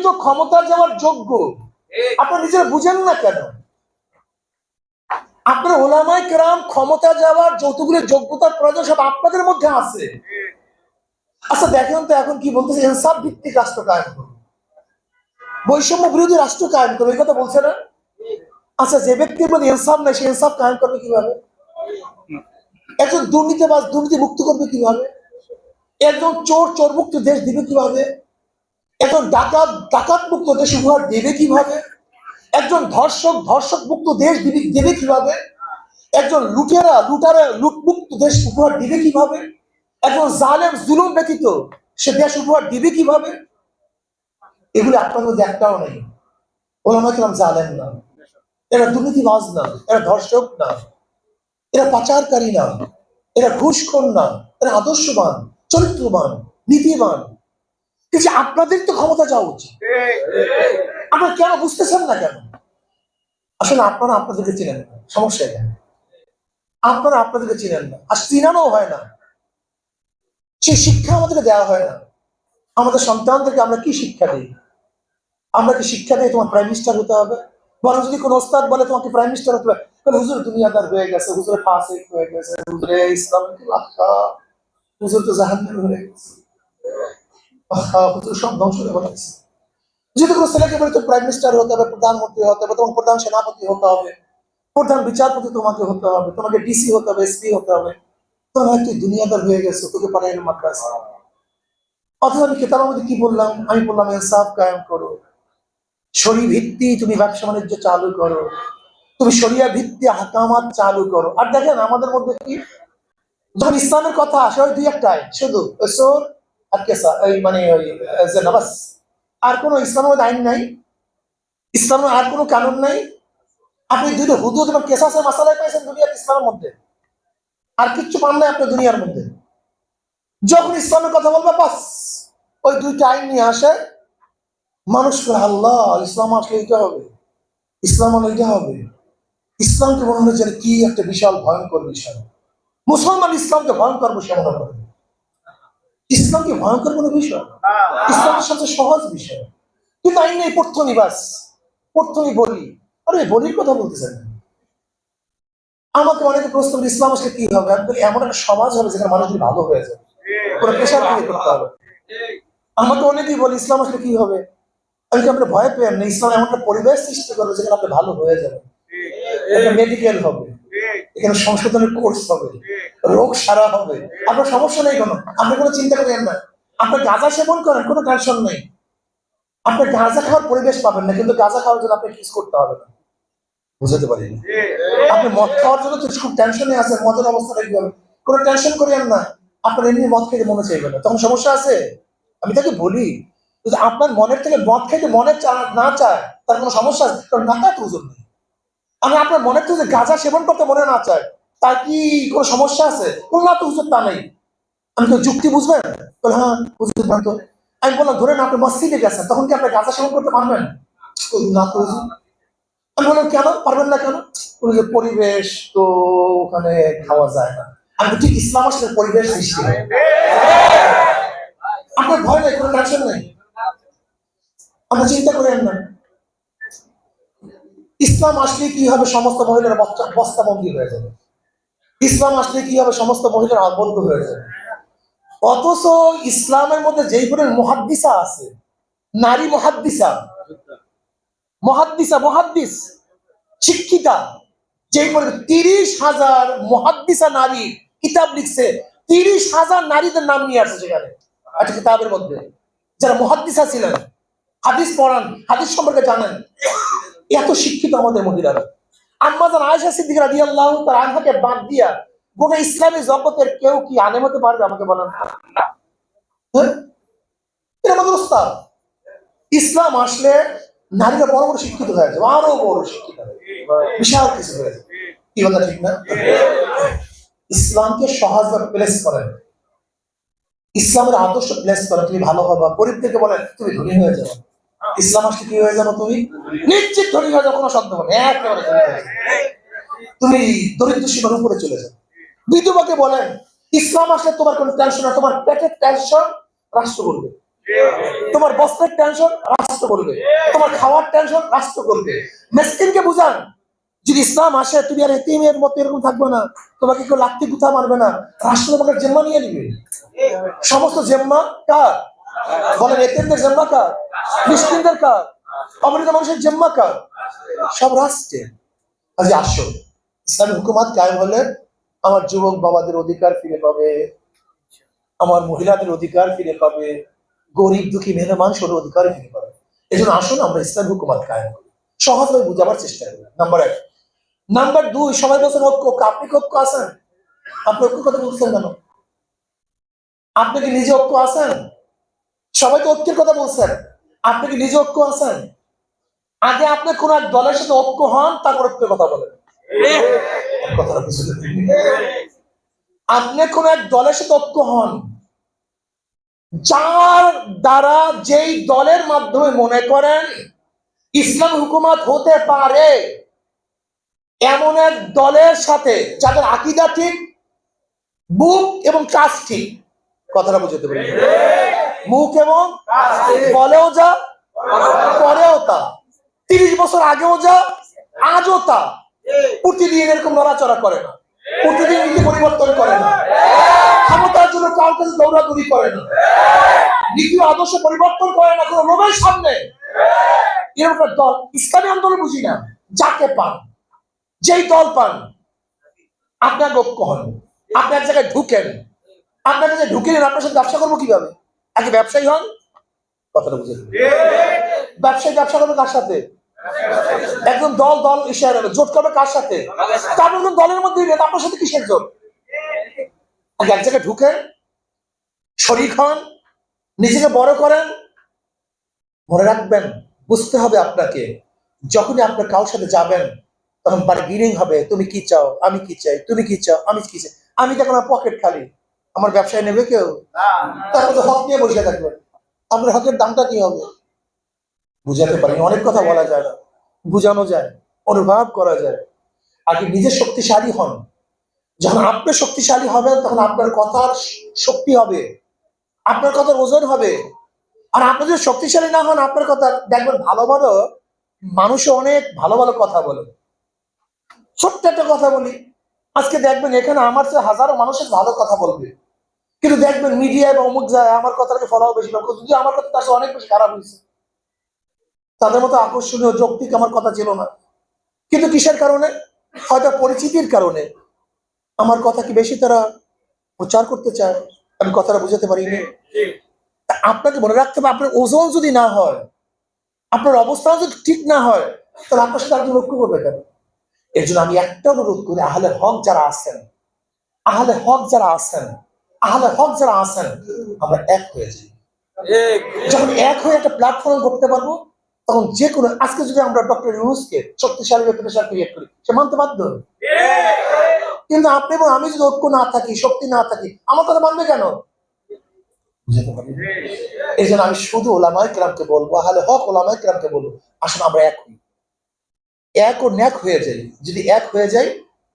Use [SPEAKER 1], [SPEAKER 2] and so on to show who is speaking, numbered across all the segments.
[SPEAKER 1] তো ক্ষমতা যাওয়ার যোগ্য, আপনারা নিজেরা বুঝেন না কেন? আপনার ওলামায়ে কেরাম ক্ষমতা যাওয়ার যতগুলো যোগ্যতার প্রয়োজন সব আপনাদের মধ্যে আছে। আচ্ছা দেখেন তো এখন কি বলতেছে, ইনসাফ ভিত্তিক রাষ্ট্র কায়েম করুন, বৈষম্য বিরোধী রাষ্ট্র কায়েম করবে, এই কথা বলছে না? আচ্ছা যে ব্যক্তির মধ্যে ইনসাফ নাই সে ইনসাফ কায়েম করবে কিভাবে? একজন দুর্নীতিবাজ দুর্নীতি মুক্ত করবে কিভাবে? একজন চোর চোর মুক্ত দেশ দিবে কিভাবে? একজন ডাকাত ডাকাত মুক্ত দেশ উপহার দেবে কিভাবে? একজন ধর্ষক ধর্ষক মুক্ত দেশ দেবে কিভাবে? একজন লুটেরা লুটারা লুটমুক্ত দেশ উপহার দিবে কিভাবে? একজন জালেম জুলুম ব্যতীত সে দেশ উপহার দিবে কিভাবে? এগুলি আপনার মধ্যে একটাও নেই। ওলামায়ে কেরাম জালেম না, এরা দুর্নীতিবাজ না, এরা ধর্ষক না, এরা পাচারকারী না, এরা ঘুষখোর না, এরা আদর্শবান চরিত্রবান নীতিবান। কিন্তু আপনাদের তো ক্ষমতা যাওয়া উচিত, আপনারা কেন বুঝতেছেন না কেন? আসলে আপনারা আপনাদেরকে চিনেন না, সমস্যা এখানে। আপনারা আপনাদেরকে চিনেন না, আর চিনানো হয় না, সেই শিক্ষা আমাদেরকে দেওয়া হয় না। আমাদের সন্তানদেরকে আমরা কি শিক্ষা দিই? আমরা কি শিক্ষা দিই তোমার প্রাইম মিনিস্টার হতে হবে? বরং যদি কোনো ওস্তাদ বলে তোমাকে প্রাইম মিনিস্টার হতে হবে, তাহলে হুজুর দুনিয়াদার হয়ে গেছে, হুজুরে ফাসিক হয়ে গেছে, হুজুরে ইসলাম হুজুর তো জাহান্নামী হয়ে গেছে, হুজুর সব ধ্বংস করে বলেছে। যদি কোনো ছেলেকে বলে তো প্রাইম মিনিস্টার হতে হবে, প্রধানমন্ত্রী হতে হবে, তোমার প্রধান সেনাপতি হতে হবে, প্রধান বিচারপতি তোমাকে হতে হবে, তোমাকে ডিসি হতে হবে, এসপি হতে হবে, তোমার তুই দুনিয়াদার হয়ে গেছো, তোকে পাঠাই মাদ্রাসা। অথবা আমি কেতাবের মধ্যে কি বললাম? আমি বললাম ইনসাফ কায়েম করো, শরী ভিত্তি তুমি ব্যবসা বাণিজ্য চালু করো, তুমি শরিয়া ভিত্তি হাকামাত চালু করো। আর দেখেন আমাদের মধ্যে কি, যখন ইসলামের কথা আসে ওই দুই একটাই শুধু সোর আর কেসা, ওই মানে ওই নাবাস, আর কোনো ইসলামের মধ্যে আইন নাই, ইসলামের আর কোনো কানুন নাই। আপনি দুটো হুদুদ এবং কেসাসের মাসালায় পাইছেন দুনিয়ার ইসলামের মধ্যে, আর কিচ্ছু পান নাই আপনার দুনিয়ার মধ্যে। যখন ইসলামের কথা বলবে বাস ওই দুইটা আইন নিয়ে আসে, মানুষ করে আল্লাহ ইসলাম আসলে এইটা হবে, ইসলাম হলে এইটা হবে। ইসলামকে মনে হয় যেন কি একটা বিশাল ভয়ঙ্কর বিষয়। মুসলমান ইসলামকে ভয়ঙ্কর বিষয় মনে করে। ইসলামকে ভয়ঙ্কর কোনো বিষয়, ইসলামের সবচেয়ে সহজ বিষয়। কিন্তু আইন নেই, পড়থনি বাস, পড়থনি বলি। আরে বলির কথা বলতেছেন। আমাকে অনেকে প্রশ্ন করে ইসলাম আসলে কি হবে? আমি বলি এমন একটা সমাজ হবে যেখানে মানুষগুলি ভালো হয়ে যাবে, কোনো প্রেশার ক্রিয়েট করতে হবে। আমাকে অনেকেই বলে ইসলাম আসলে কি হবে? আমি কি আপনার ভয় পেয়েন না, ইসলাম এমন একটা পরিবেশ সৃষ্টি করবে যেখানে আপনি ভালো হয়ে যাবেন। এখানে মেডিকেল হবে, এখানে সংশোধনের কোর্স হবে, রোগ সারা হবে, আপনার সমস্যা নেই কোনো, আপনি কোনো চিন্তা করেন না। আপনার গাঁজা সেবন করেন, কোনো টেনশন নেই, আপনি গাঁজা খাওয়ার পরিবেশ পাবেন না, কিন্তু গাঁজা খাওয়ার জন্য আপনাকে কিস করতে হবে না। বুঝতে পারিনি? আপনি মদ খাওয়ার জন্য তো খুব টেনশনে আছেন, মদের অবস্থাটা কি হবে, কোনো টেনশন করেন না, আপনার এমনি মদ খেতে মনে চাইবে না, তখন সমস্যা আছে? আমি তাকে বলি যদি আপনার মনের থেকে মদ খাইতে মনে না চায় তার কোনো সমস্যা আছে? কারণ না তার তো ওজন নেই। আমি আপনার মনের থেকে গাঁজা সেবন করতে মনে না চায় তার কি কোনো সমস্যা আছে? না তো হুজুর তা নেই। আমি তো যুক্তি বুঝবেন? বলে হ্যাঁ হুজুর তো। আমি বললাম ধরেন আপনি মসজিদে গেছেন, তখন কি আপনি গাঁজা সেবন করতে পারবেন? না তো হুজুর। আমি বললাম কেন পারবেন না কেন? যে পরিবেশ তো ওখানে খাওয়া যায় না। আমি ঠিক ইসলাম আসলে পরিবেশ সৃষ্টি হয়, আপনার ভয় নেই, কোনো টেনশন নেই, আমরা চিন্তা করেন না। ইসলাম আসলে কি হবে? সমস্ত মহিলারা বস্তাবন্দি হয়ে যাবে। ইসলাম আসলে কি হবে? সমস্ত মহিলারা আবদ্ধ হয়ে যাবে। অথচ ইসলামের মধ্যে যেই পরিমাণ মুহাদ্দিসা আছে, নারী মুহাদ্দিসা, মুহাদ্দিস শিক্ষিতা, যেই পরিমাণ 30,000 মুহাদ্দিসা নারী কিতাব লিখছে, 30,000 নারীদের নাম নিয়ে আসছে সেখানে একটা কিতাবের মধ্যে, যারা মুহাদ্দিসা ছিলেন, হাদিস পড়ান, হাদিস সম্পর্কে জানেন। এত শিক্ষিত আমাদের মহিলারা। আম্মা জান আয়েশা সিদ্দিকা রাদিয়াল্লাহু তাআলা আনহাকে বাদ দিয়া গোটা ইসলামী জগতের কেউ কি আলেম হতে পারবে? আমাকে বলেন। হ্যাঁ, এটা আমাদের উস্তাদ। ইসলাম আসলে নারীরা বড় বড় শিক্ষিত হয়ে যাবে, আরো বড় শিক্ষিত হয়ে যাবে, বিশাল কিছু হয়ে যাবে। কি কথা ঠিক না? ইসলামকে সহজভাবে প্লেস করেন, ইসলামের আদর্শ প্লেস করেন, তুমি ভালো হবা। গরিব থেকে বলেন তুমি ধনী হয়ে যাবে, ইসলাম আসলে কি হয়ে যাবো? তুমি নিশ্চিত ধনী হয়ে যাবো, কোনো সন্দেহ নেই, একেবারে তুমি দরিদ্র সীমার উপরে চলে যাবে। বিধবাকে বলেন ইসলাম আসলে তোমার কোনো টেনশন না, তোমার পেটের টেনশন রাষ্ট্র করবে। তোমার বস্ত্রের টেনশন রাষ্ট্র করবে, তোমার খাওয়ার টেনশন রাষ্ট্র করবে। মিসকিনকে বুঝান, যদি ইসলাম আসে তুমি আর এতিমের মতো এরকম থাকবে না, তোমাকে কেউ লাত্তি গুথা মারবে না, রাষ্ট্র তোমাকে জিম্মা নিয়ে নিবে। সমস্ত জিম্মা কার? বলেন, এতিমদের জিম্মা কার? মিসকিনদের কার? অবনীত মানুষের জিম্মা কার? সব রাষ্ট্রের। আজ আসো, ইসলামী হুকুমত কায়েম হলে আমার যুবক বাবাদের অধিকার ফিরে পাবে, আমার মহিলাদের অধিকার ফিরে পাবে, গরিব দুঃখী মেহমান সর অধিকার ফিরে পাবে। এই জন্য আসুন আমরা ইসলামী হুকুমত কায়েম করি, সহজভাবে বুঝাবার চেষ্টা করি। নাম্বার 1। নাম্বার 2, সবাই বলছেন ঐক্য। আপনি কি ঐক্য আছেন? আপনি ঐক্য কথা বলছেন কেন? আপনি কি নিজে ঐক্য আছেন? সবাই তো ঐক্যের কথা বলছেন, আপনি কি নিজে ঐক্য আছেন? আগে আপনি কোন এক দলের সাথে ঐক্য হন, তারপর ঐক্যের কথা বলেন। কথাটা বুঝতে পারলেন? আপনি কোন এক দলের সাথে ঐক্য হন, যার দ্বারা যেই দলের মাধ্যমে মনে করেন ইসলাম হুকুমত হতে পারে, এমন এক দলের সাথে যাদের আকীদা ঠিক, মুখ এবং কাজ ঠিক। কথাটা বুঝতে পারি? মুখ এবং বলেও যা, পরেও তা, 30 বছর আগেও যা, আজও তা, প্রতিদিন এরকম নড়াচড়া করে না, প্রতিদিন নীতি পরিবর্তন করে না, ক্ষমতার জন্য কারোর কাছে দৌড়াদৌড়ি করে না, নীতি আদর্শ পরিবর্তন করে না কোনো লোভের সামনে। এরকম দল ইসলামী আন্দোলন বুঝি না। যাকে পান, যেই দল পান, আপনার ঐক্য হন। আপনি এক জায়গায় ঢুকেন, আপনার কাছে ঢুকে আপনার সাথে ব্যবসা করবো কিভাবে? আগে ব্যবসায়ী হন। কথাটা বুঝে, ব্যবসায়ী ব্যবসা করবে কার সাথে? একদম দল দল ইশারা জোট করবে কার সাথে? তারপর দলের মধ্যে আপনার সাথে কিসের জোট? আগে এক জায়গায় ঢুকেন, শরীক হন, নিজেকে বড় করেন। মনে রাখবেন, বুঝতে হবে আপনাকে, যখনই আপনার কারোর সাথে যাবেন তখন বার্গেনিং হবে। তুমি কি চাও, আমি কি চাই, তুমি কি চাও, আমি কি চাই। আমি দেখুন আমার পকেট খালি, আমার ব্যবসায় নেবে কেউ? তারপর তো হক নিয়ে বসে থাকবেন, আপনার হকের দামটা কি হবে? বুঝাতে পারি, অনেক কথা বলা যায় না, বুঝানো যায়, অনুভব করা যায়। আগে নিজে শক্তিশালী হন। যখন আপনি শক্তিশালী হবেন তখন আপনার কথার শক্তি হবে, আপনার কথার ওজন হবে। আর আপনি যদি শক্তিশালী না হন, আপনার কথা দেখবেন ভালো ভালো মানুষ অনেক ভালো ভালো কথা বলে। ছোট্ট একটা কথা বলি, আজকে দেখবেন এখানে আমার চেয়ে হাজারো মানুষের ভালো কথা বলবে, কিন্তু দেখবেন মিডিয়ায় বা অমুক যায় আমার কথাটাকে ফলো বেশি পাবো, যদি আমার কথা তার অনেক বেশি খারাপ হয়েছে। তাদের মতো আকর্ষণীয় যৌক্তিক আমার কথা ছিল না, কিন্তু কিসের কারণে? হয়তো পরিচিতির কারণে আমার কথা কি বেশি তারা প্রচার করতে চায়। আমি কথাটা বুঝাতে পারিনি। আপনাকে মনে রাখতে হবে, আপনার ওজন যদি না হয়, আপনার অবস্থান যদি ঠিক না হয়, তাহলে আপনার সাথে আপনি লক্ষ্য করবে কেন? এর জন্য আমি একটা অনুরোধ করি, আহলে হক যারা আছেন, আহলে হক যারা আছেন, আহলে হক যারা আছেন, আমরা এক হয়ে যাই। যখন এক হয়ে একটা প্ল্যাটফর্ম করতে পারবো, তখন যে কোনো, আজকে যদি আমরা ডক্টর ইউনূসকে শক্তিশালী প্রেশার ক্রিয়েট করি, সে মানতে বাধ্য। কিন্তু আপনি এবং আমি যদি ঐক্য না থাকি, শক্তি না থাকি, আমার কথা মানবে কেন? এই জন্য আমি শুধু ওলামায়ে কেরামকে বলবো, আহলে হক ওলামায়ে কেরামকে বলবো, আসলে আমরা এক হই, এক ও ন্যাক হয়ে যাই। যদি এক হয়ে যাই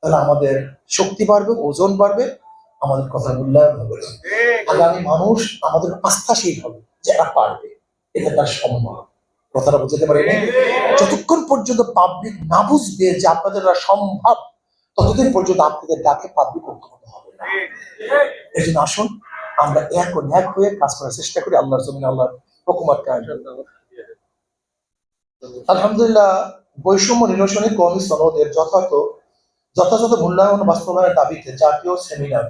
[SPEAKER 1] তাহলে আমাদের শক্তি বাড়বে, ওজন বাড়বে, আমাদের কথা মূল্যায়ন হবে, আগামী মানুষ আমাদের আস্থাশীল হবে যে এরা পারবে, এটা তার সম্মান। কথাটা বুঝতে পারি। যতক্ষণ পর্যন্ত পাবলিক না বুঝবে যে আপনাদের সম্ভব, ততদিন পর্যন্ত আপনাদের ডাকে পাবলিক ঐক্যবদ্ধ হবে না। এই জন্য আসুন আমরা এক ও ন্যাক হয়ে কাজ করার চেষ্টা করি, আল্লাহর জমিনে আল্লাহর হুকুমত কায়েম। আলহামদুলিল্লাহ, বৈষম্য নিরসনে কওমি সনদের যথাযথ মূল্যায়ন বাস্তবায়নের দাবিতে জাতীয় সেমিনার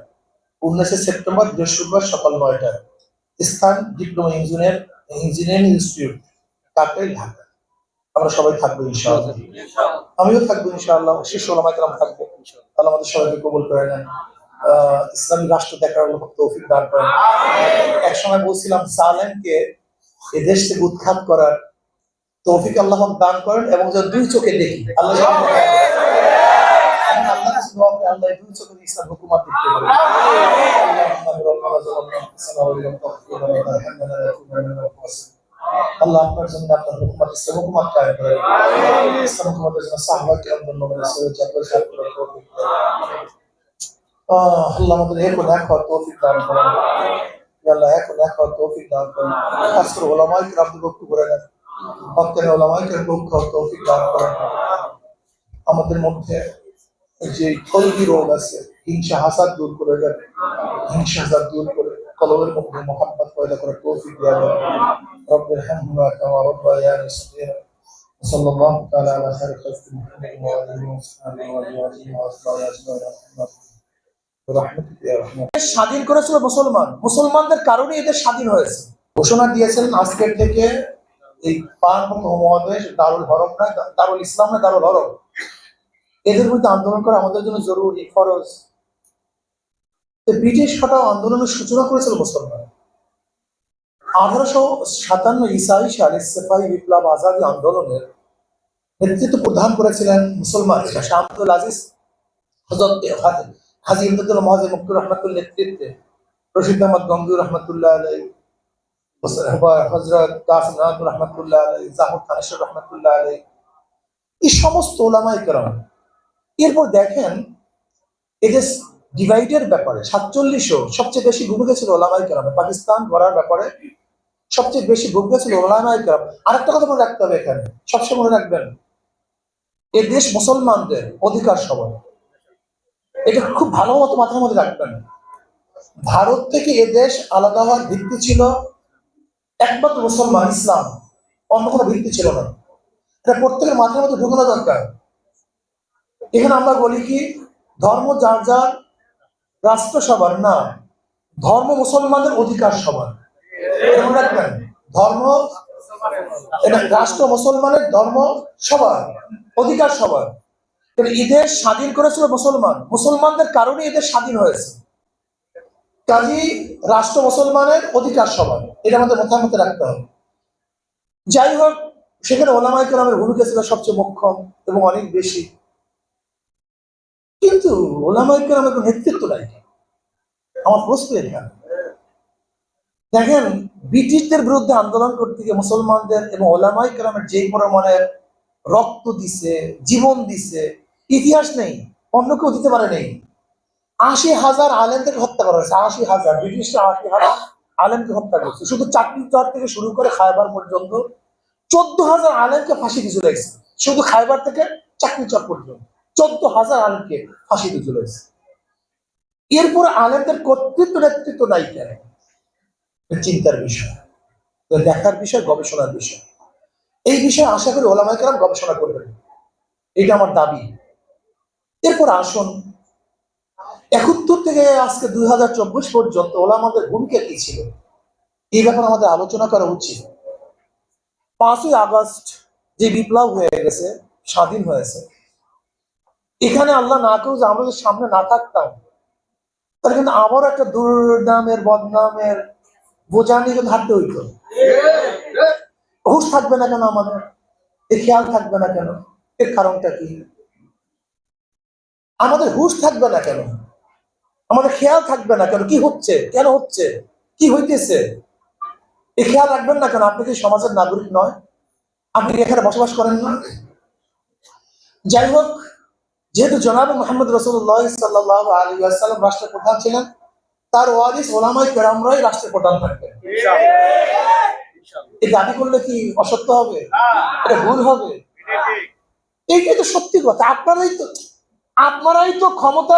[SPEAKER 1] 19 সেপ্টেম্বর বৃহস্পতিবার সকাল 9টায়, স্থান diploma engineering institute, Kakrail, Dhaka. আমরা সবাই থাকবো ইনশাআল্লাহ, আমিও থাকবো ইনশাআল্লাহ, শীর্ষ ওলামায়ে কেরাম থাকবো। আল্লাহ আমাদের সবাইকে কবুল করে নেন, ইসলামী রাষ্ট্র দেখার তৌফিক দান করেন। এক সময় বলছিলাম জালেমকে এ দেশ থেকে উৎখাত করার তৌফিক আল্লাহ দান করেন, এবং যেন দুই চোখে দেখি আল্লাহ দুই চোখে ইসলাম হুকুমত দেখতে পারে। আল্লাহ আপনার জন্য আপনার হুকুমত ইসলাম হুকুমত কায়েম করেন, ইসলাম হুকুমতের জন্য সাহাবায়ে কেরাম আল্লাহ আমাদের এক ও ন্যাক হওয়ার তৌফিক দান করেন। আল্লাহ এখন তৌফিক দান করেন। খাস করে ওলামায়ে কেরামকে পক্ষ করে দেন, হক্কানি ওলামায়ে কেরামকে তৌফিক দান করেন। আমাদের মধ্যে যে কলবি রোগ আছে, হিংসা হাসাদ দূর করে দেন, হিংসা হাসাদ দূর করে কলবের মধ্যে মোহাব্বত পয়দা করে তৌফিক দেন। রব্বির হামহুমা কামা রাব্বায়ানি সগীরা। সাল্লাল্লাহু তাআলা আলা খায়রি খালকি মুহাম্মাদিন ওয়া আলিহি ওয়া সাহবিহি ওয়া আজমাইন ওয়া রাহমাতুল্লাহি ইয়া রাহমান। স্বাধীন করেছিল মুসলমান, মুসলমানদের কারণে এদের স্বাধীন হয়েছে। ঘোষণা দিয়েছিলেন আজকের থেকে এই পার্বত্য মহাদেশ দারুল হরম না, দারুল ইসলাম না, দারুল হরম, এদের মধ্যে আন্দোলন করা আমাদের জন্য জরুরি, ফরজ। ব্রিটিশ হটাও আন্দোলনের সূচনা করেছিল মুসলমান। 1857 ঈসাই সালে সিপাহী বিপ্লব আজাদী আন্দোলনের নেতৃত্ব প্রদান করেছিলেন মুসলমান শাহ আব্দুল আজিজ হযরত হাজী ইমদাদুল মুআজ্জম মুক্তি রহমাতুল্লাহ নেতৃত্বে, রশিদ আহমদ গঙ্গুই রহমাতুল্লাহ আলাইহি, হযরত কাসিম নানপুর রহমাতুল্লাহ আলাইহি, জাহুর তানেশ্বর রহমাতুল্লাহ আলাইহি, এই সমস্ত ওলামায়ে কেরাম। এরপর দেখেন এদের ডিভাইডের ব্যাপারে 47 সবচেয়ে বেশি ভূমিকা ছিল ওলামায়ে কেরামের। পাকিস্তান গড়ার ব্যাপারে সবচেয়ে বেশি ভূমিকা ছিল ওলামায়ে কেরাম। আরেকটা কথা মনে রাখতে হবে, এখানে সবসময় মনে রাখবেন, এ দেশ মুসলমানদের অধিকার সবার, এটা খুব ভালো মতো মাথার মধ্যে রাখবেন। ভারত থেকে এ দেশ আলাদা হওয়ার ভিত্তি ছিল একমাত্র মুসলমান, ইসলাম, অন্য কোনো ভিত্তি ছিল না। এটা প্রত্যেকের মাথার মধ্যে ঢুকানো দরকার। এখানে আমরা বলি কি, ধর্ম যার যার, রাষ্ট্র সবার না, ধর্ম মুসলমানদের অধিকার সবার। মনে রাখবেন, ধর্ম এটা রাষ্ট্র মুসলমানের, ধর্ম সবার, অধিকার সবার। এদের স্বাধীন করেছিল মুসলমান, মুসলমানদের কারণে এদের স্বাধীন হয়েছে। কাজী রাষ্ট্র মুসলমানের, অধিকার সবার, এটা আমাদের মাথার মধ্যে রাখতে হবে। যাই হোক, সেখানে ওলামায়ে কেরামের ভূমিকা ছিল সবচেয়ে মোক্ষম এবং অনেক বেশি। কিন্তু ওলামায়ে কেরামের কোনো নেতৃত্ব নাই। আমার প্রশ্ন এখানে, দেখেন ব্রিটিশদের বিরুদ্ধে আন্দোলন করতে গিয়ে মুসলমানদের এবং ওলামায়ে কেরামের যে পরিমাণের রক্ত দিছে, জীবন দিছে, ইতিহাস নেই, অন্য কেউ দিতে পারে নেই। 80,000 আলেমদেরকে হত্যা করা হয়েছে। 80,000, ব্রিটিশরা 80,000 আলেমকে হত্যা করছে। শুধু চাকরি চর থেকে শুরু করে খায়বার পর্যন্ত 14,000 আলেমকে ফাঁসি দিয়ে চলেছে। শুধু খায়বার থেকে চাকরি চর পর্যন্ত 14,000 আলেমকে ফাঁসি দিয়ে চলেছে। এরপর আলেমদের কর্তৃত্ব নেতৃত্ব নাই কেন? চিন্তার বিষয়, দেখার বিষয়, গবেষণার বিষয়। এই বিষয়ে আশা করি ওলামায়ে কেরাম গবেষণা করবেন, এটা আমার দাবি। এরপর আসুন 71 থেকে আজকে 2024 পর্যন্ত ওলামাদের ভূমিকা কি ছিল, এই ব্যাপারে আমাদের আলোচনা করা উচিত। 5ই আগস্ট যে বিপ্লব হয়ে গেছে, স্বাধীন হয়েছে, এখানে আল্লাহ না করুক যে আমাদের সামনে না থাকতাম, তাহলে কিন্তু আবার একটা দুর্নামের, বদনামের বোঝা নিয়ে কিন্তু হাঁটতে হইতো। হুঁশ থাকবে না কেন আমাদের? এর খেয়াল থাকবে না কেন? এর কারণটা কি? আমাদের হুঁশ থাকবে না কেন? আমাদের খেয়াল থাকবে না কেন? কি হচ্ছে, কেন হচ্ছে, কি হইতেছে, এই খেয়াল রাখবেন না কেন? আপনি কি সমাজের নাগরিক নয়? আপনি এখানে বসবাস করেন না? যাই হোক, যেহেতু জনাব মুহাম্মদ রাসূলুল্লাহ সাল্লাল্লাহু আলাইহি ওয়াসাল্লাম রাষ্ট্রের প্রধান ছিলেন, তার ওয়ারিস ওলামায়ে কেরামরাই রাষ্ট্রের প্রধান থাকবেন। এই দাবি করলে কি অসত্য হবে? এটা ভুল হবে? এইটাই তো সত্যি কথা। আপনারাই তো ক্ষমতা